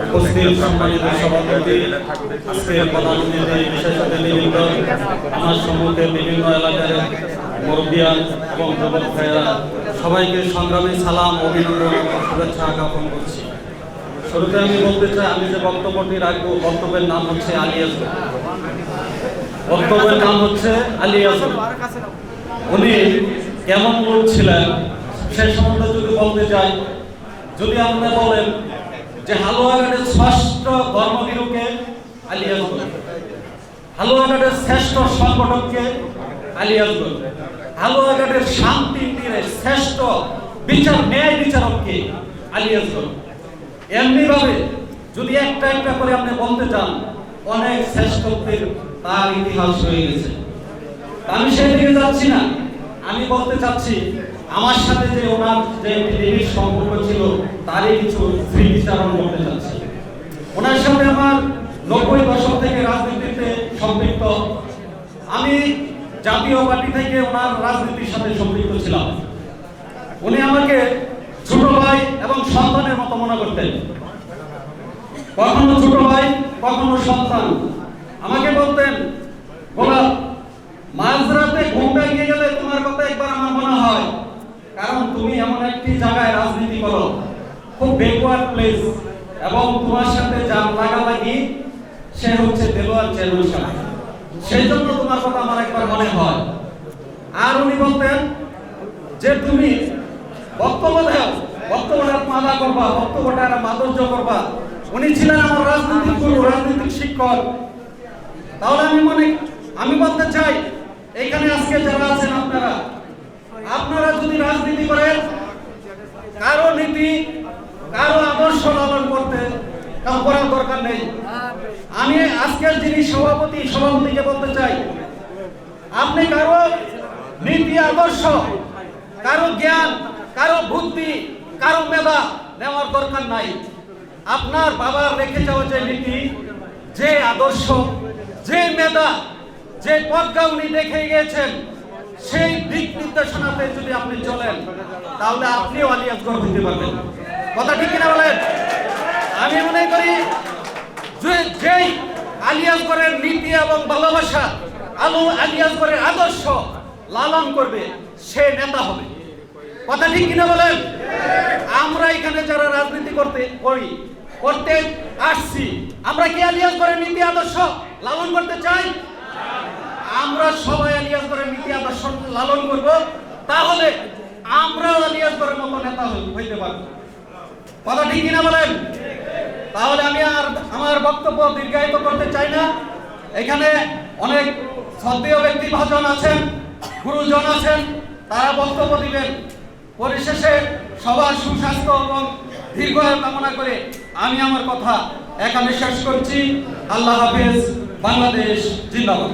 উপস্থিত সম্মানিত সভাপতি, আজকের প্রধান অতিথি, বিশেষ অতিথিবৃন্দ, আমার সম্মুখে বিভিন্ন এলাকার মুরব্বিয়ান এবং যুবক ভাইয়েরা, সবাইকে সংগ্রামী সালাম, অভিনন্দন এবং শুভেচ্ছা জ্ঞাপন করছি। শুরুতে আমি বলতে চাই, আমি যে বক্তব্যটি রাখবো, বক্তব্যের নাম হচ্ছে আলী আজম। বক্তব্যের নাম হচ্ছে আলী আজম। উনি কেমন লোক ছিলেন সে সম্বন্ধে যদি বলতে চাই, যদি আপনি বলেন যে হালুয়াঘাটের শ্রেষ্ঠ ধর্মগুরুকে আলী আজম, হালুয়াঘাটের শ্রেষ্ঠ সংগঠককে আলী আজম, হালুয়াঘাটের শান্তি তীরে শ্রেষ্ঠ ন্যায় বিচারককে আলী আজম। এমনি ভাবে যদি একটা একটা করে আপনি বলতে চান, অনেক শ্রেষ্ঠত্বের তার ইতিহাস হয়ে গেছে। আমি সেই দিকে যাচ্ছি না, আমি বলতে চাচ্ছি আমার সাথে যে ওনার যে নিবিড় সম্পর্ক ছিল তারই কিছু স্মৃতিচারণ করতে চাচ্ছি। ওনার সাথে আমার 90 দশক থেকে রাজনীতিতে সম্পৃক্ত। আমি জাতীয় পার্টি থেকে ওনার রাজনীতির সাথে সম্পৃক্ত ছিলাম। উনি আমাকে ছোট ভাই এবং সন্তানের মতো মনে করতেন। কখনো ছোট ভাই, কখনো সন্তান। আমাকে বলতেন, গোলাপ, মাঝরাতে ঘুম ভেঙে গেলে তোমার কথা একবার আমার মনে হয়, কারণ তুমি এমন একটি জায়গায় রাজনীতি করো, খুব ব্যাকওয়ার্ড প্লেস, এবং তোমার সাথে যার লাগালাগি সে হচ্ছে দেলোয়ার চেয়ারম্যান সাহেব, সেই জন্য তোমার কথা আমার একবার মনে হয়। আর উনি বলতেন যে তুমি বক্তব্য দাও, বক্তব্যটা মাদা করবা, বক্তব্যটা মাধুর্য করবা। উনি ছিলেন আমার রাজনৈতিক গুরু, রাজনৈতিক শিক্ষক। তাহলে আমি বলতে চাই, এইখানে আজকে যারা আছেন আপনারা যদি রাজনীতি করেন, কারো নীতি, কারো আদর্শ লালন করতে করার দরকার নেই। আমি আজকের যিনি সভাপতিকে বলতে চাই, আপনি কারো নীতি, আদর্শ, কারো জ্ঞান, কারো বুদ্ধি, কারো মেধা নেওয়ার দরকার নাই। আপনার বাবার রেখে যাওয়া যে নীতি, যে আদর্শ, যে মেধা, যে পথটা উনি দেখে গিয়েছেন, সেই দিক নির্দেশনাতে যদি আপনি চলেন, তাহলে আপনিও আলী আসগর হইতে পারবেন। কথা ঠিক কিনা বলেন? আমি মনে করি যেই আলী আসগরের নীতি এবং ভালোবাসা, আলী আসগরের আদর্শ লালন করবে, সে নেতা হবে। কথা ঠিক কিনা বলেন? আমরা এখানে যারা রাজনীতি করতে আসছি, আমরা কি আলী আসগরের নীতি আদর্শ লালন করতে চাই? আমরা সবাই আলী আসগরের নীতি আদর্শ লালন করব, তাহলে আমরাও আলী আসগরের মতো নেতা হইতে পারবো। কথা ঠিক কিনা বলেন? তাহলে আমি আর আমার বক্তব্য দীর্ঘায়িত করতে চাই না। এখানে অনেক শ্রদ্ধেয় ব্যক্তি ভাজন আছেন, গুরুজন আছেন, তারা বক্তব্য দিবেন। পরিশেষে সবার সুস্বাস্থ্য এবং দীর্ঘায়ু কামনা করে আমি আমার কথা এখানে শেষ করছি। আল্লাহ হাফেজ। বাংলাদেশ জিন্দাবাদ।